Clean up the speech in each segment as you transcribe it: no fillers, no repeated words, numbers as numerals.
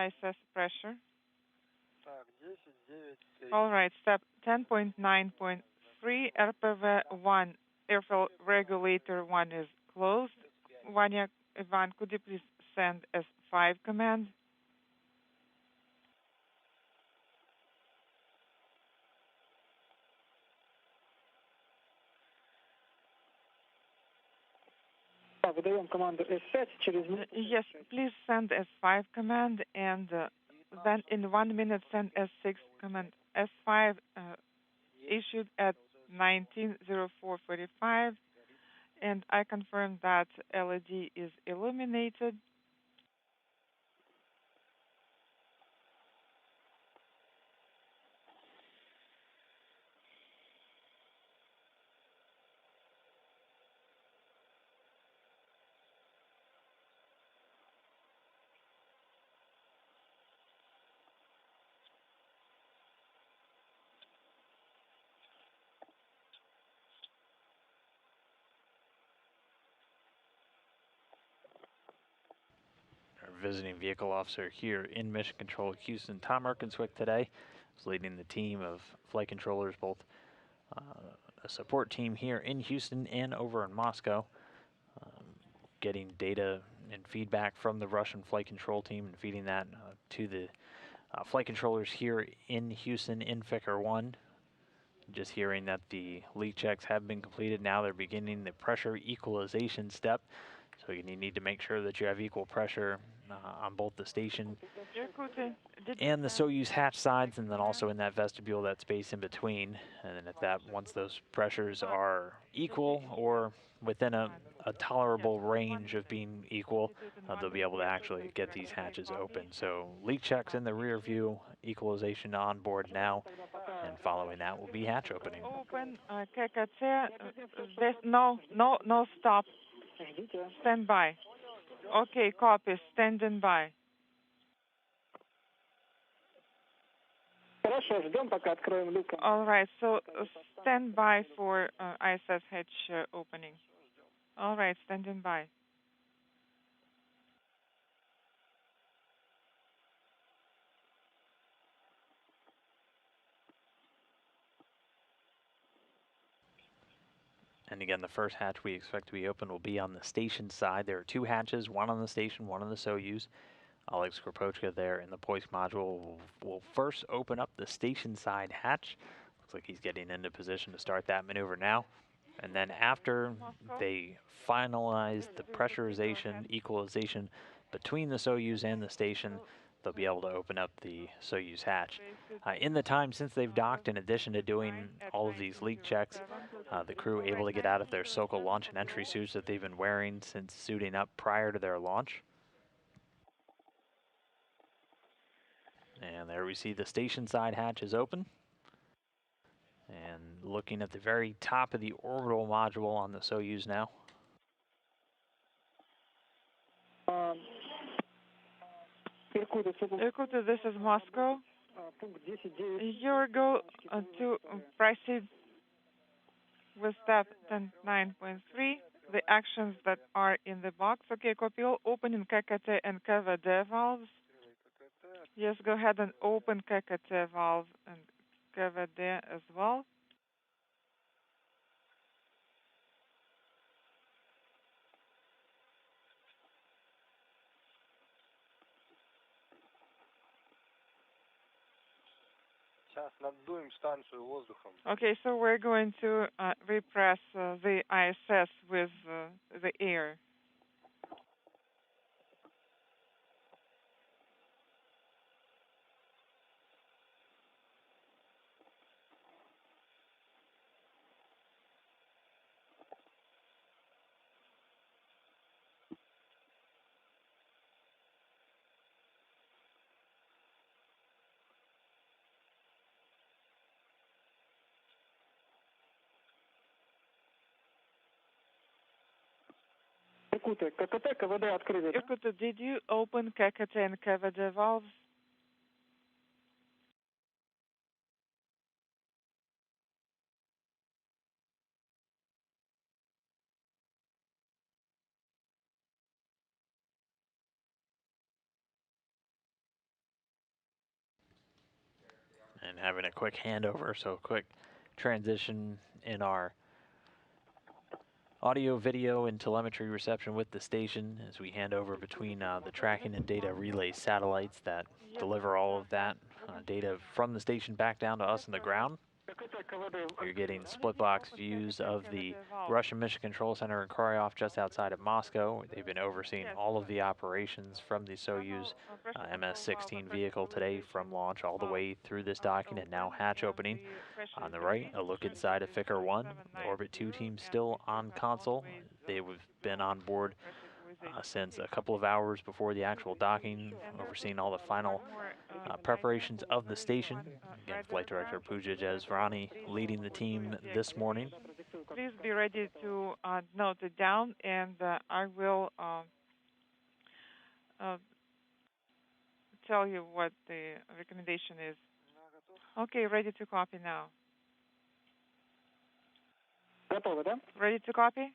ISS pressure. Так, 10, 9, 3. All right, step 10.9.3, RPV 1, airflow regulator 1 is closed. Vanya, Ivan, could you please send S5 command? Выдаем команду S5 через минуту. Yes, please send S5 command, and then in 1 minute send S6 command. S5 issued at 19:04:45, and I confirm that LED is illuminated. Our visiting vehicle officer here in Mission Control Houston, Tom Erkenswick, today is leading the team of flight controllers, both a support team here in Houston and over in Moscow, getting data and feedback from the Russian flight control team and feeding that to the flight controllers here in Houston in Ficker 1. Just hearing that the leak checks have been completed. Now they're beginning the pressure equalization step. So you need to make sure that you have equal pressure on both the station and the Soyuz hatch sides, and then also in that vestibule, that space in between. And then once those pressures are equal or within a tolerable range of being equal, they'll be able to actually get these hatches open. So leak checks in the rear view, equalization on board now, and following that will be hatch opening. Open, ККЦ, no stop. Stand by. Okay, copy, standing by. Хорошо, ждем, пока откроем люк. All right, so stand by for ISS hatch opening. All right, standing by. And again, the first hatch we expect to be open will be on the station side. There are two hatches, one on the station, one on the Soyuz. Alex Kropochka there in the Poisk module will first open up the station side hatch. Looks like he's getting into position to start that maneuver now. And then after they finalize the pressurization, equalization between the Soyuz and the station, they'll be able to open up the Soyuz hatch. In the time since they've docked, in addition to doing all of these leak checks, the crew able to get out of their Sokol launch and entry suits that they've been wearing since suiting up prior to their launch. And there we see the station side hatch is open. And looking at the very top of the orbital module on the Soyuz now. Irkut, this is Moscow. You're go to proceed with step 10.9.3, the actions that are in the box. Okay, copy all, opening ККТ and КВД valves. Yes, go ahead and open ККТ valve and КВД as well. Okay, so we're going to repress the ISS with the air. Irkut, did you open ККТ and КВД valves? and having a quick handover, so quick transition in our audio, video, and telemetry reception with the station as we hand over between the tracking and data relay satellites that deliver all of that data from the station back down to us on the ground. You're getting split box views of the Russian Mission Control Center in Koryov just outside of Moscow. They've been overseeing all of the operations from the Soyuz MS-16 vehicle today from launch all the way through this docking and now hatch opening. On the right, a look inside of Ficker 1. The Orbit 2 team still on console. They've been on board since a couple of hours before the actual docking, overseeing all the final preparations of the station. Again, Flight Director Pooja Jesvrani leading the team this morning. Please be ready to note it down, and I will tell you what the recommendation is. Okay, ready to copy now. Ready to copy?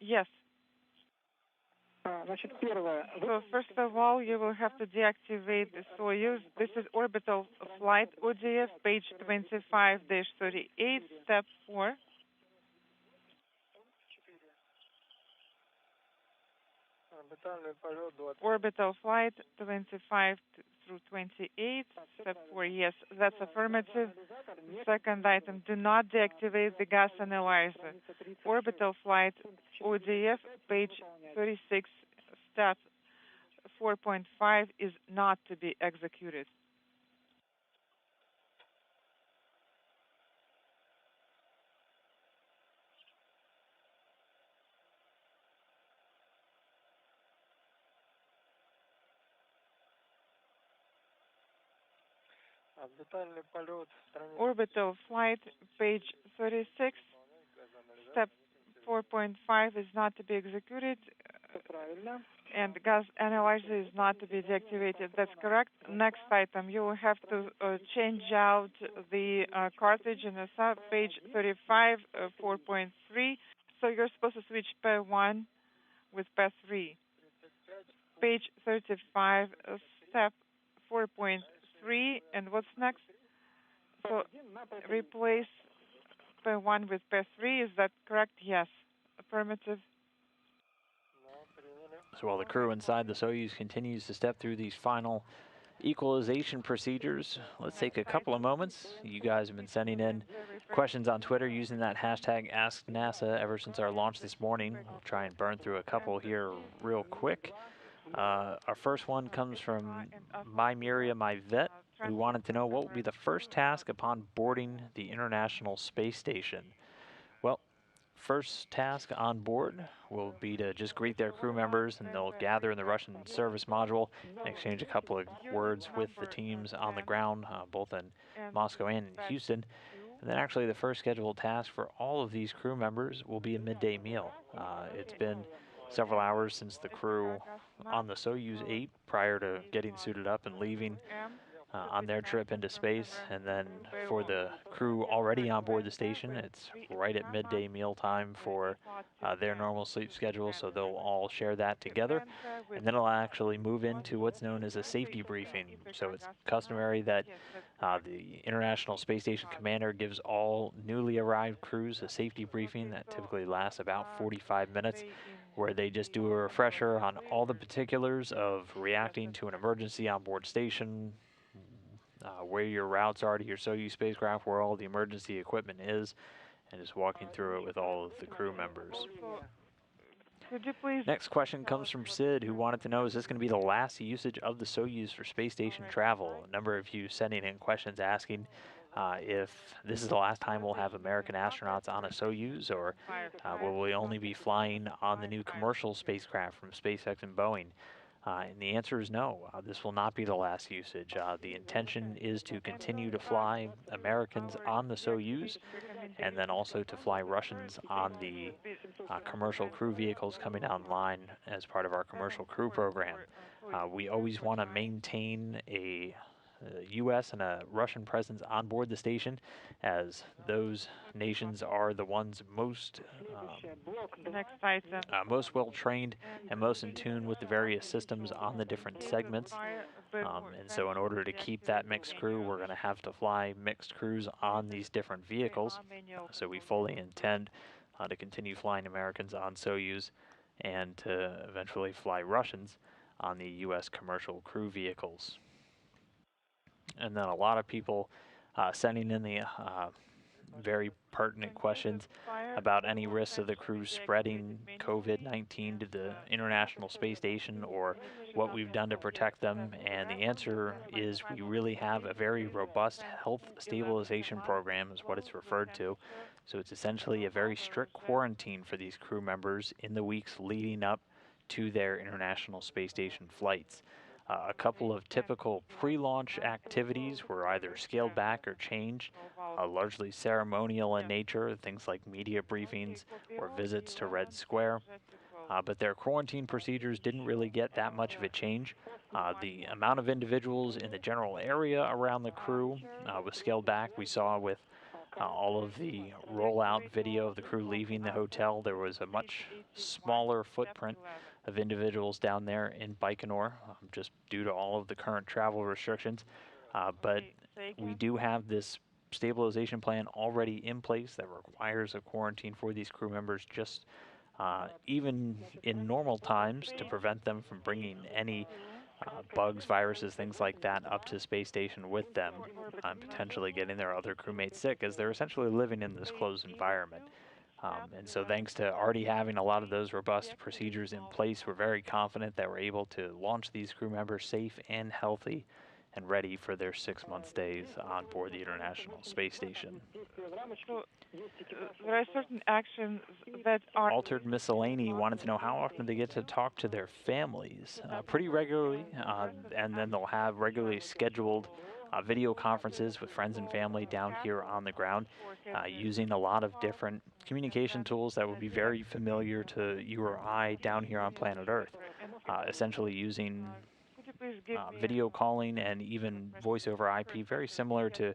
Yes. So first of all, you will have to deactivate the Soyuz. This is orbital flight ODF, page 25-38, step 4. Orbital flight 25 through 28, step 4. Yes, that's affirmative. Second item, do not deactivate the gas analyzer. Orbital flight ODF, page 36, step 4.5 is not to be executed. Orbital flight, page 36, step 4.5 is not to be executed, and the gas analyzer is not to be deactivated. That's correct. Next item, you will have to change out the cartridge in the sub, page 35, 4.3. So you're supposed to switch pair 1 with pair 3. Page 35, step 4.3. And what's next? So replace pair 1 with pair 3. Is that correct? Yes. Affirmative. So while the crew inside the Soyuz continues to step through these final equalization procedures, let's take a couple of moments. You guys have been sending in questions on Twitter using that hashtag AskNASA ever since our launch this morning. We'll try and burn through a couple here real quick. Our first one comes from My Vet, who wanted to know what will be the first task upon boarding the International Space Station. Well, first task on board will be to just greet their crew members, and they'll gather in the Russian service module and exchange a couple of words with the teams on the ground, both in Moscow and in Houston. And then actually the first scheduled task for all of these crew members will be a midday meal. It's been several hours since the crew on the Soyuz 8 prior to getting suited up and leaving on their trip into space, and then for the crew already on board the station, it's right at midday meal time for their normal sleep schedule, so they'll all share that together, and then it'll actually move into what's known as a safety briefing. So it's customary that the International Space Station commander gives all newly arrived crews a safety briefing that typically lasts about 45 minutes, where they just do a refresher on all the particulars of reacting to an emergency on board station, where your routes are to your Soyuz spacecraft, where all the emergency equipment is, and just walking through it with all of the crew members. Could you please? Next question comes from Sid, who wanted to know, is this going to be the last usage of the Soyuz for space station travel? A number of you sending in questions asking if this is the last time we'll have American astronauts on a Soyuz, or will we only be flying on the new commercial spacecraft from SpaceX and Boeing? And the answer is no. This will not be the last usage. The intention is to continue to fly Americans on the Soyuz, and then also to fly Russians on the commercial crew vehicles coming online as part of our commercial crew program. We always want to maintain a U.S. and a Russian presence on board the station, as those nations are the ones most most well trained and most in tune with the various systems on the different segments. And so in order to keep that mixed crew, we're going to have to fly mixed crews on these different vehicles. So we fully intend to continue flying Americans on Soyuz and to eventually fly Russians on the U.S. commercial crew vehicles. And then a lot of people sending in the very pertinent questions about any risks of the crew spreading COVID-19 to the International Space Station or what we've done to protect them. And the answer is we really have a very robust health stabilization program is what it's referred to. So it's essentially a very strict quarantine for these crew members in the weeks leading up to their International Space Station flights. A couple of typical pre-launch activities were either scaled back or changed, largely ceremonial in nature, things like media briefings or visits to Red Square. But their quarantine procedures didn't really get that much of a change. The amount of individuals in the general area around the crew was scaled back. We saw with all of the rollout video of the crew leaving the hotel, there was a much smaller footprint of individuals down there in Baikonur, just due to all of the current travel restrictions. But we do have this stabilization plan already in place that requires a quarantine for these crew members just even in normal times to prevent them from bringing any bugs, viruses, things like that up to the space station with them, potentially getting their other crewmates sick as they're essentially living in this closed environment. And so thanks to already having a lot of those robust procedures in place, we're very confident that we're able to launch these crew members safe and healthy and ready for their 6-month stays on board the International Space Station. So, there are certain actions that are... Altered Miscellany wanted to know how often they get to talk to their families. Pretty regularly, and then they'll have regularly scheduled video conferences with friends and family down here on the ground, using a lot of different communication tools that would be very familiar to you or I down here on planet Earth, essentially using video calling and even voice over IP, very similar to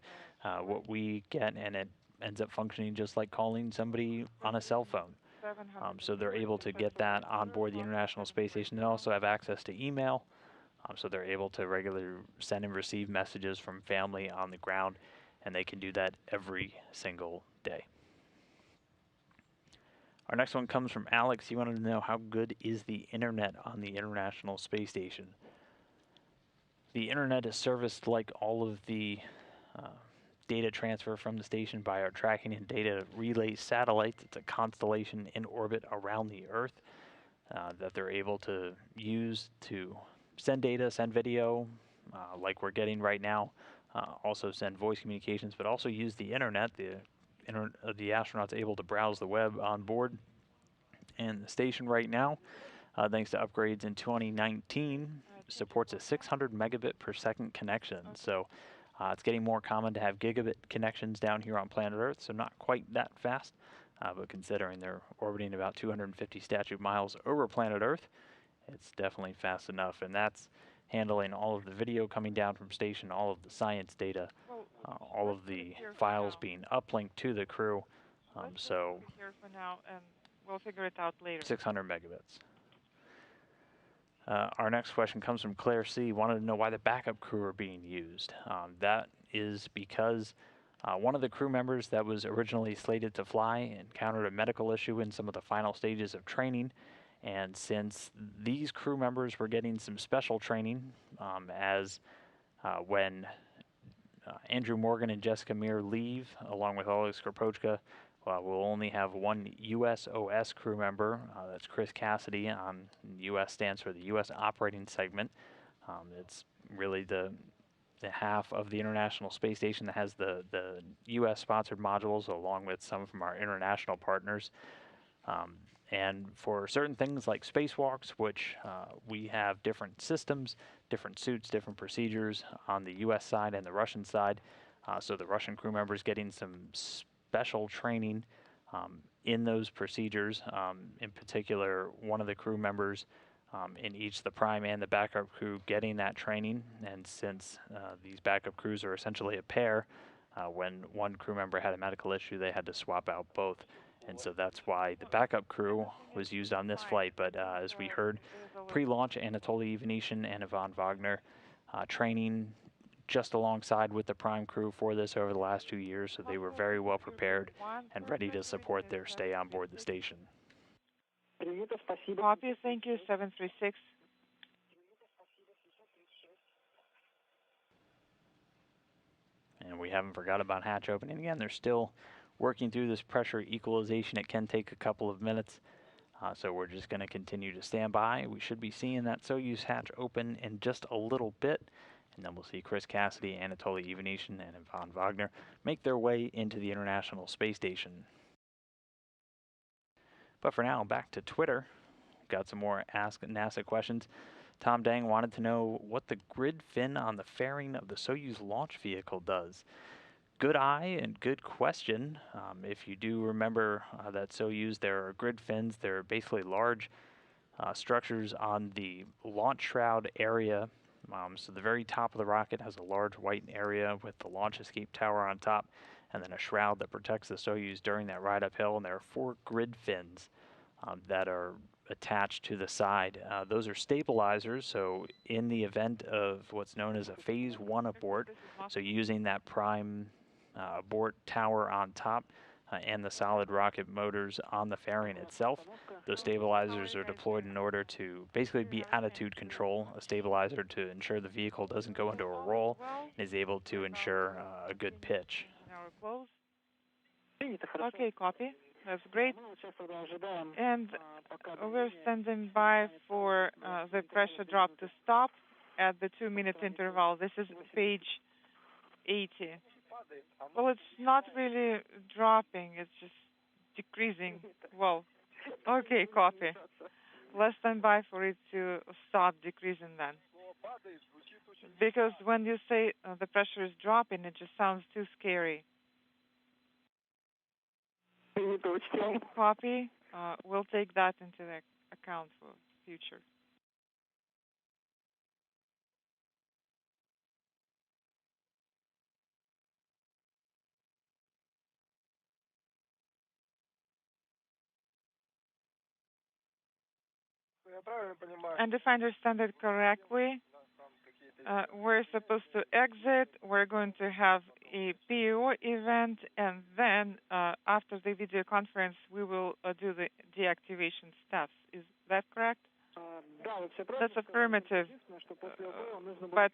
what we get, and it ends up functioning just like calling somebody on a cell phone. So they're able to get that on board the International Space Station. They also have access to email, so they're able to regularly send and receive messages from family on the ground, and they can do that every single day. Our next one comes from Alex. He wanted to know, how good is the internet on the International Space Station? The internet is serviced like all of the data transfer from the station by our tracking and data relay satellites. It's a constellation in orbit around the Earth that they're able to use to send data, send video, like we're getting right now, also send voice communications, but also use the internet. The astronauts are able to browse the web on board. And the station right now, thanks to upgrades in 2019, supports a 600 megabit per second connection. So it's getting more common to have gigabit connections down here on planet Earth, so not quite that fast, but considering they're orbiting about 250 statute miles over planet Earth, it's definitely fast enough. And that's handling all of the video coming down from station, all of the science data, all of the files being uplinked to the crew. So here for now, and we'll figure it out later. 600 megabits. Our next question comes from Claire C. Wanted to know why the backup crew are being used. That is because one of the crew members that was originally slated to fly encountered a medical issue in some of the final stages of training. And since these crew members were getting some special training, when Andrew Morgan and Jessica Meir leave, along with Oleg Skropochka, we'll only have one USOS crew member. That's Chris Cassidy. US stands for the U.S. Operating Segment. It's really the half of the International Space Station that has the U.S.-sponsored modules, along with some from our international partners. And for certain things like spacewalks, which we have different systems, different suits, different procedures on the U.S. side and the Russian side. So the Russian crew members getting some special training in those procedures. In particular, one of the crew members in each the prime and the backup crew getting that training. And since these backup crews are essentially a pair, when one crew member had a medical issue, they had to swap out both. And so that's why the backup crew was used on this flight. But as we heard, pre-launch, Anatoly Ivanishyn and Ivan Wagner training just alongside with the prime crew for this over the last 2 years, so they were very well prepared and ready to support their stay on board the station. Copy, thank you, 736. And we haven't forgot about hatch opening. Again, they're still working through this pressure equalization. It can take a couple of minutes, so we're just going to continue to stand by. We should be seeing that Soyuz hatch open in just a little bit, and then we'll see Chris Cassidy, Anatoly Ivanishin, and Ivan Wagner make their way into the International Space Station. But for now, back to Twitter. Got some more Ask NASA questions. Tom Dang wanted to know what the grid fin on the fairing of the Soyuz launch vehicle does. Good eye and good question. If you do remember that Soyuz, there are grid fins. They're basically large structures on the launch shroud area. So the very top of the rocket has a large white area with the launch escape tower on top, and then a shroud that protects the Soyuz during that ride uphill. And there are 4 grid fins that are attached to the side. Those are stabilizers, so in the event of what's known as a phase 1 abort, so using that prime abort tower on top and the solid rocket motors on the fairing itself, those stabilizers are deployed in order to basically be attitude control, a stabilizer to ensure the vehicle doesn't go into a roll and is able to ensure a good pitch. Okay, copy. That's great. And we're standing by for the pressure drop to stop at the 2-minute interval. This is page 80. Well, it's not really dropping. It's just decreasing. Well, okay, copy. Let's stand by for it to stop decreasing then. Because when you say the pressure is dropping, it just sounds too scary. Copy. We'll take that into the account for future. And if I understand it correctly, we're supposed to exit. We're going to have a PO event, and then after the video conference, we will do the deactivation steps. Is that correct? That's affirmative. But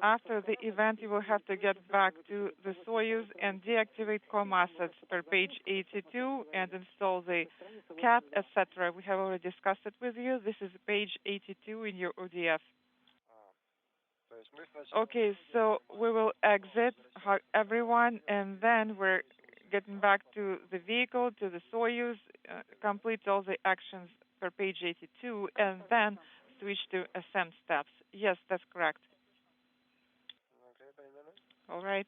after the event, you will have to get back to the Soyuz and deactivate COM assets per page 82 and install the cap, etc. We have already discussed it with you. This is page 82 in your ODF. Okay, so we will exit everyone, and then we're getting back to the vehicle, to the Soyuz, complete all the actions per page 82, and then switch to SM steps. Yes, that's correct. All right.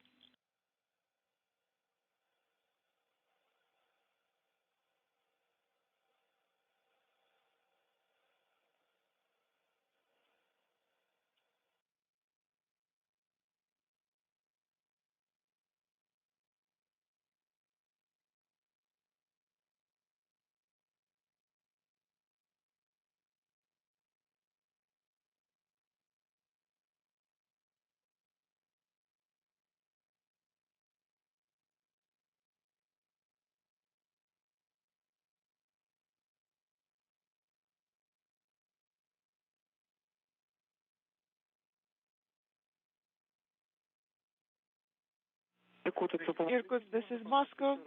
Irkutsk, this is Moscow,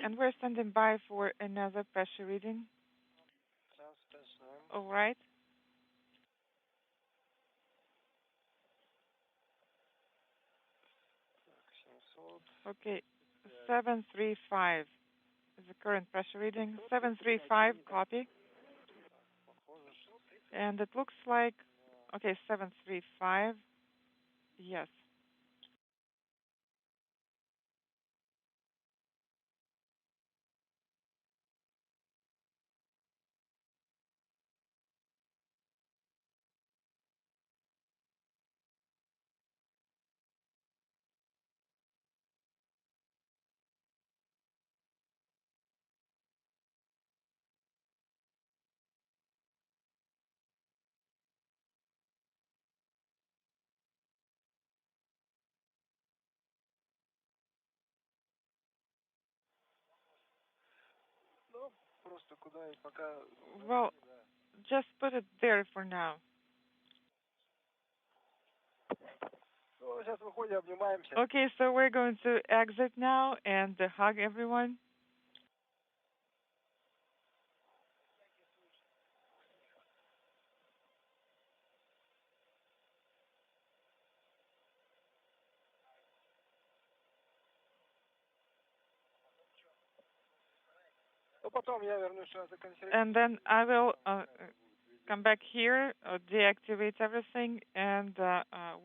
and we're standing by for another pressure reading. All right. Okay, 735 is the current pressure reading. 735, copy. And it looks like, okay, 735, yes. Well, just put it there for now. Okay, so we're going to exit now and hug everyone. And then I will come back here, deactivate everything, and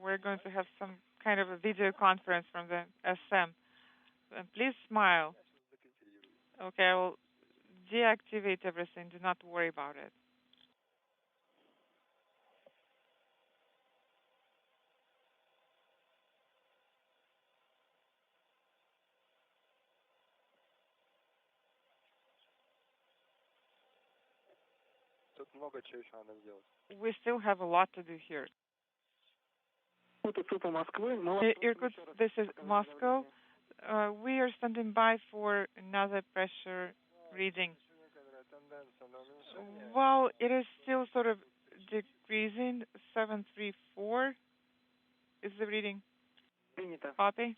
we're going to have some kind of a video conference from the SM. And please smile. Okay, I will deactivate everything. Do not worry about it. We still have a lot to do here. Irkutsk, this is Moscow. We are standing by for another pressure reading. Well, it is still sort of decreasing. 734 is the reading. Copy.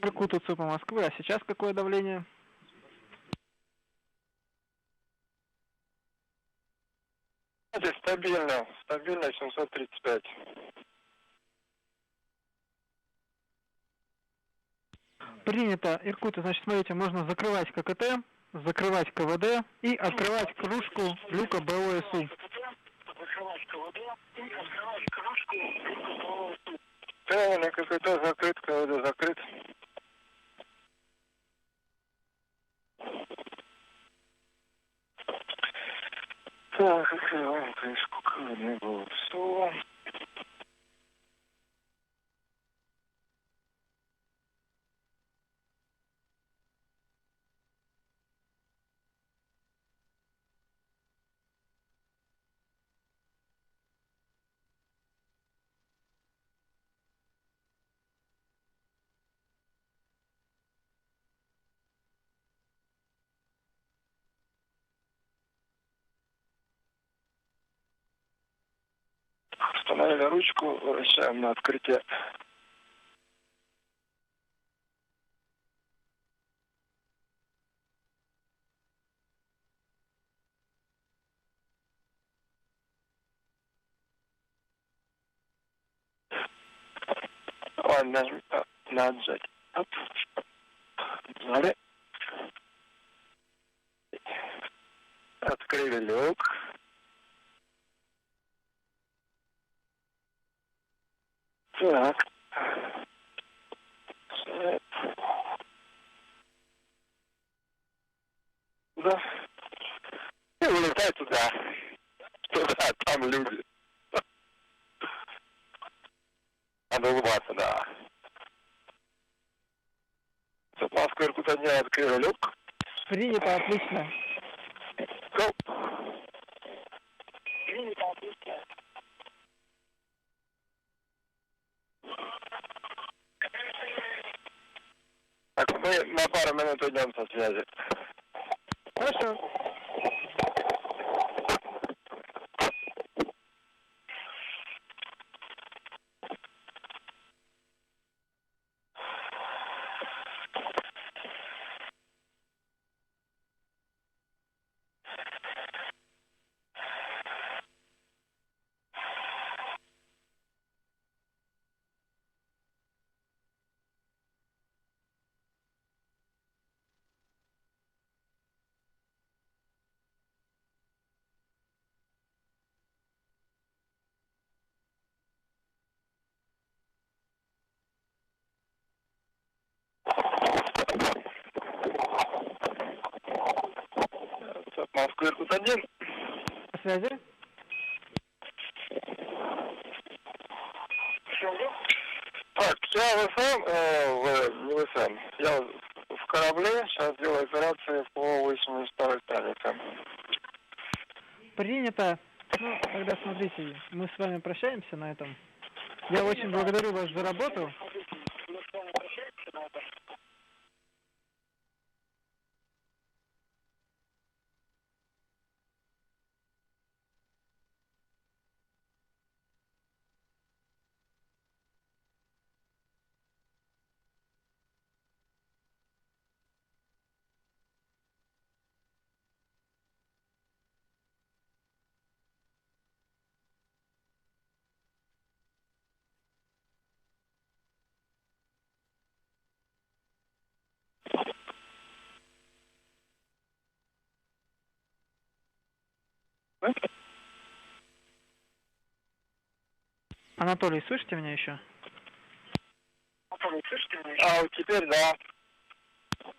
Иркутск, ЦП Москвы. А сейчас какое давление? Стабильно 735. Принято. Иркутск, значит, смотрите, можно закрывать ККТ, закрывать КВД и открывать кружку люка БОСУ. Правильно, ККТ закрыт, КВД закрыт. Так, открываем крышку КВД БОСУ. Установили ручку, вращаем на открытие. Нажать. Нажали. Открыли люк. Так. Туда. И вылетай туда. Туда, там люди. Надо улыбаться, да. Москва, Иркутск, не открыли люк. Принято, отлично. Go. Принято, отлично. Так, мы мы на пару минут уйдем со связи. Хорошо. Москва, Иркут-1. На связи? Так, я в СМ, не в СМ, я в корабле, сейчас делаю операции по 82-й станции. Принято. Ну, тогда смотрите, мы с вами прощаемся на этом. Я очень благодарю вас за работу. Анатолий, слышите меня еще? А вот теперь да.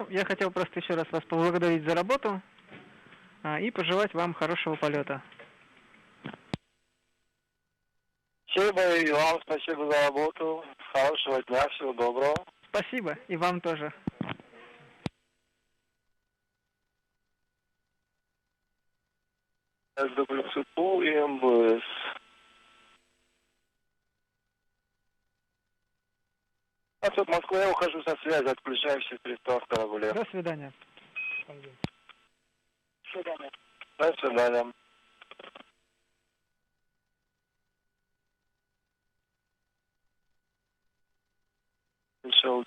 Я хотел просто еще раз вас поблагодарить за работу и пожелать вам хорошего полета. Спасибо и вам, спасибо за работу. Хорошего дня, всего доброго. Спасибо, и вам тоже. СВЦПУ и МБС. А тут Москва, я ухожу со связи, отключаю все средства в корабле. До свидания. До свидания. Все,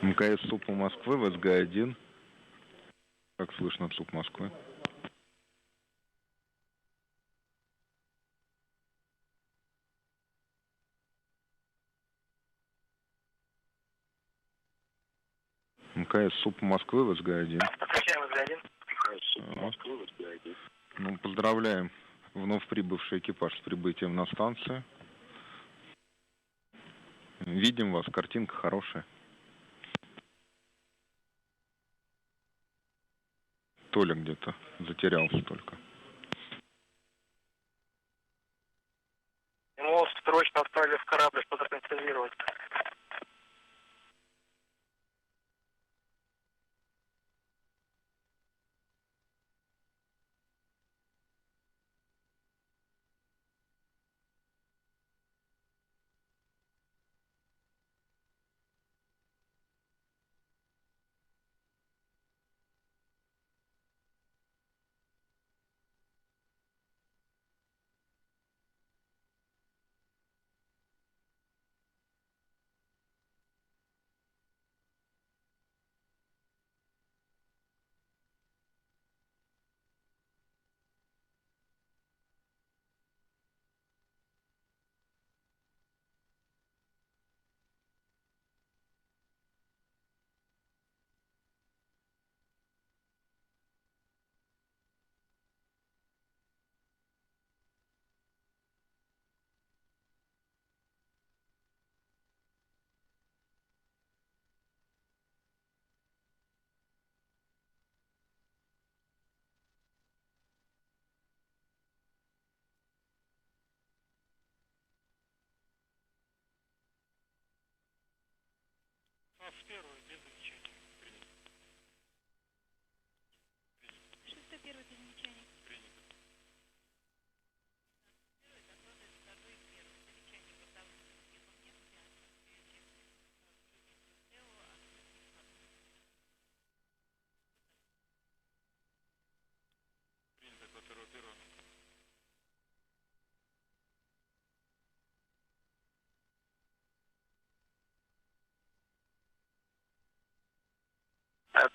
МКС СУП Москвы, ВСГ-1. Как слышно от СУП Москвы? МКС СУП Москвы, ВСГ-1. Ну, поздравляем вновь прибывший экипаж с прибытием на станцию. Видим вас, картинка хорошая. Толя где-то затерялся только. Ему срочно отправили в корабль что-то консервировать.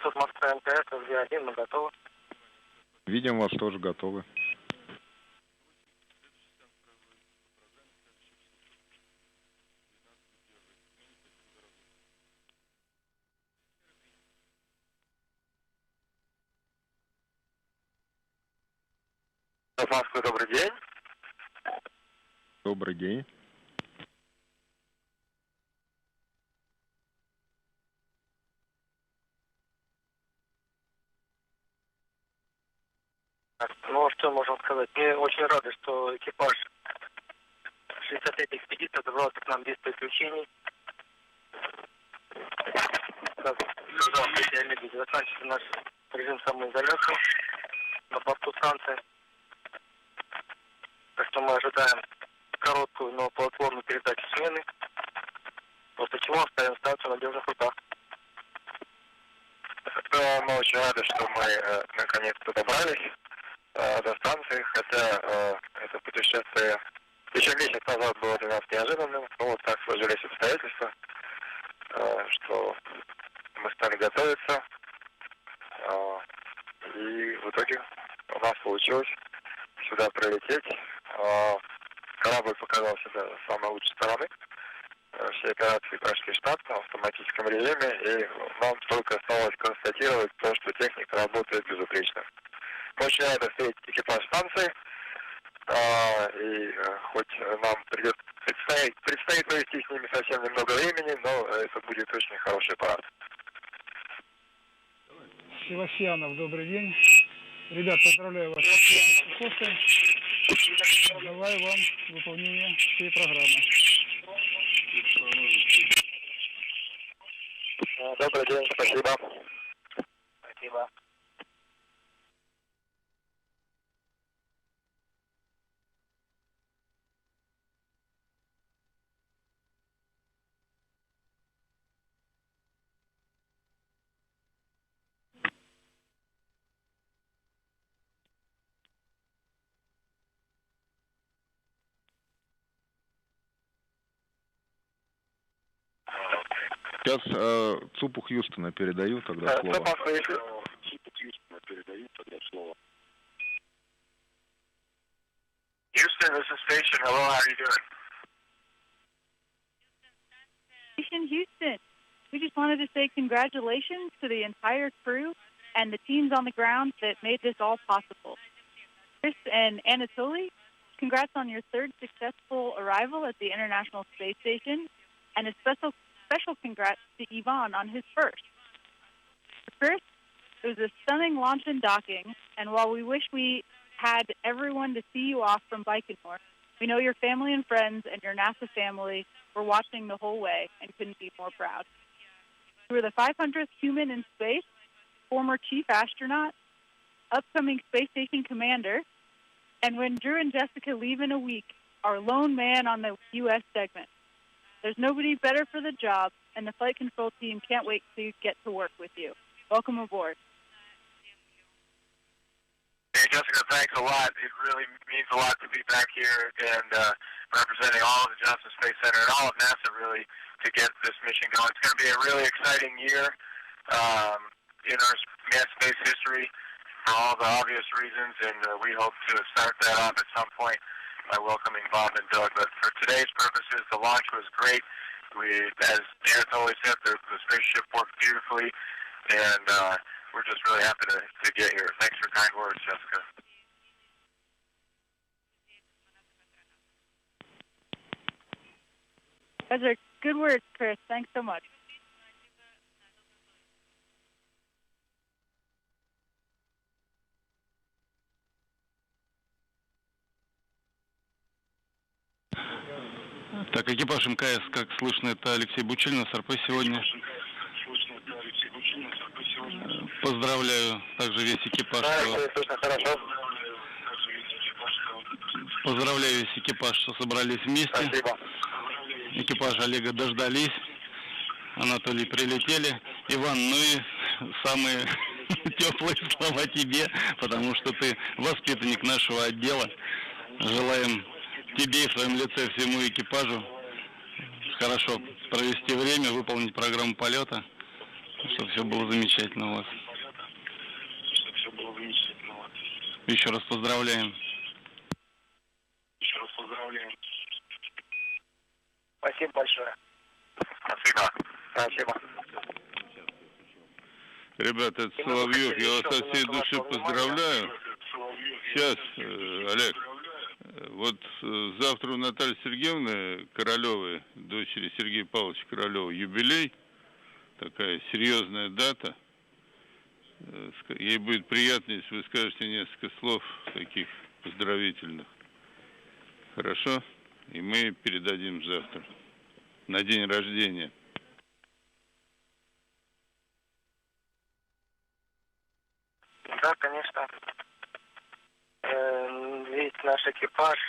Тут Москва МКС, ВСГ-1, мы готовы. Видим вас, тоже готовы. Москва, добрый день. Добрый день. Ну, что можем сказать? Мы очень рады, что экипаж 63-й экспедиции добрался к нам без приключений. Сказал, что заканчивается наш режим самоизоляции на борту станции. Так что мы ожидаем короткую, но платформную передачу смены, после чего оставим станцию в надежных руках. Мы очень рады, что мы наконец-то добрались до станции, хотя это путешествие еще месяц назад было для нас неожиданным, но вот так сложились обстоятельства, что мы стали готовиться, и в итоге у нас получилось сюда прилететь. Корабль показал себя с самой лучшей стороны. Все операции прошли штатно, в автоматическом режиме, и нам только осталось констатировать то, что техника работает безупречно. Очень рады встретить экипаж станции, и хоть нам предстоит провести с ними совсем немного времени, но это будет очень хороший парад. Севастьянов, добрый день. Ребят, поздравляю вас с успехом. Желаю вам выполнения всей программы. Добрый день, спасибо. Спасибо. Сейчас ЦУПу Хьюстона передаю тогда слово. Houston, this is Station. Hello, how are you doing? Station Houston. We just wanted to say congratulations to the entire crew and the teams on the ground that made this all possible. Chris and Anatoly, congrats on your third successful arrival at the International Space Station, and a special congrats to Ivan on his first. For Chris, it was a stunning launch and docking, and while we wish we had everyone to see you off from Baikonur, we know your family and friends and your NASA family were watching the whole way and couldn't be more proud. You were the 500th human in space, former chief astronaut, upcoming space station commander, and when Drew and Jessica leave in a week, our lone man on the U.S. segment. There's nobody better for the job, and the flight control team can't wait to get to work with you. Welcome aboard. Hey, Jessica, thanks a lot. It really means a lot to be back here and representing all of the Johnson Space Center and all of NASA, really, to get this mission going. It's going to be a really exciting year in our manned space history for all the obvious reasons, and we hope to start that off at some point by welcoming Bob and Doug. But for today's purposes, the launch was great. As Anatoly said, the spaceship worked beautifully, and we're just really happy to get here. Thanks for kind words, Jessica. Those are good words, Chris. Thanks so much. Так, экипаж МКС, как слышно, это Алексей Бучилин, СРП сегодня. Поздравляю также весь экипаж. Поздравляю весь экипаж, что собрались вместе. Спасибо. Экипаж Олега дождались. Анатолий прилетели. Иван, ну и самые теплые слова тебе, потому что ты воспитанник нашего отдела. Желаем тебе и в своем лице всему экипажу хорошо провести время, выполнить программу полета, чтобы все было замечательно у вас. Еще раз поздравляем. Спасибо большое. Спасибо. Спасибо. Ребята, это Соловьев, я вас от всей души поздравляю. Сейчас, Олег, вот завтра у Натальи Сергеевны Королевой, дочери Сергея Павловича Королева, юбилей, такая серьезная дата. Ей будет приятно, если вы скажете несколько слов таких поздравительных. Хорошо? И мы передадим завтра, на день рождения. Да, конечно. Весь наш экипаж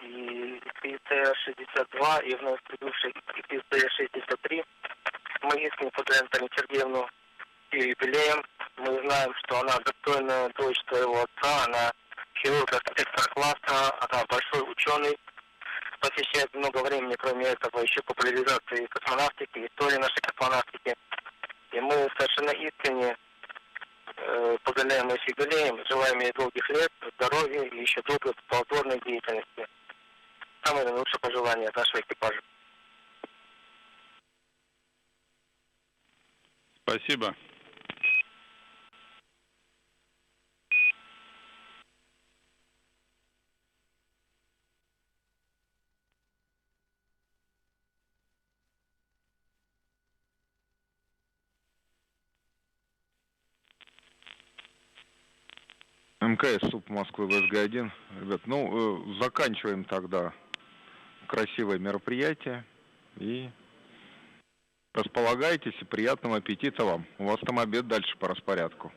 и ПТ-62 и вновь прибывший ПТ-63, мы искренне поздравляем Таню Сергеевну с ее юбилеем. Мы знаем, что она достойная дочь своего отца, она хирург экстра-класса, она большой ученый, посвящает много времени, кроме этого, еще популяризации космонавтики, истории нашей космонавтики. И мы совершенно искренне поздравляем ее с юбилеем, желаем ей долгих лет, здоровья и еще долгой плодотворной деятельности. Самое наилучшее пожелание от нашего экипажа. Спасибо. МКС СУП Москвы ВСГ-1. Ребят, ну, заканчиваем тогда красивое мероприятие. И располагайтесь, и приятного аппетита вам. У вас там обед дальше по распорядку.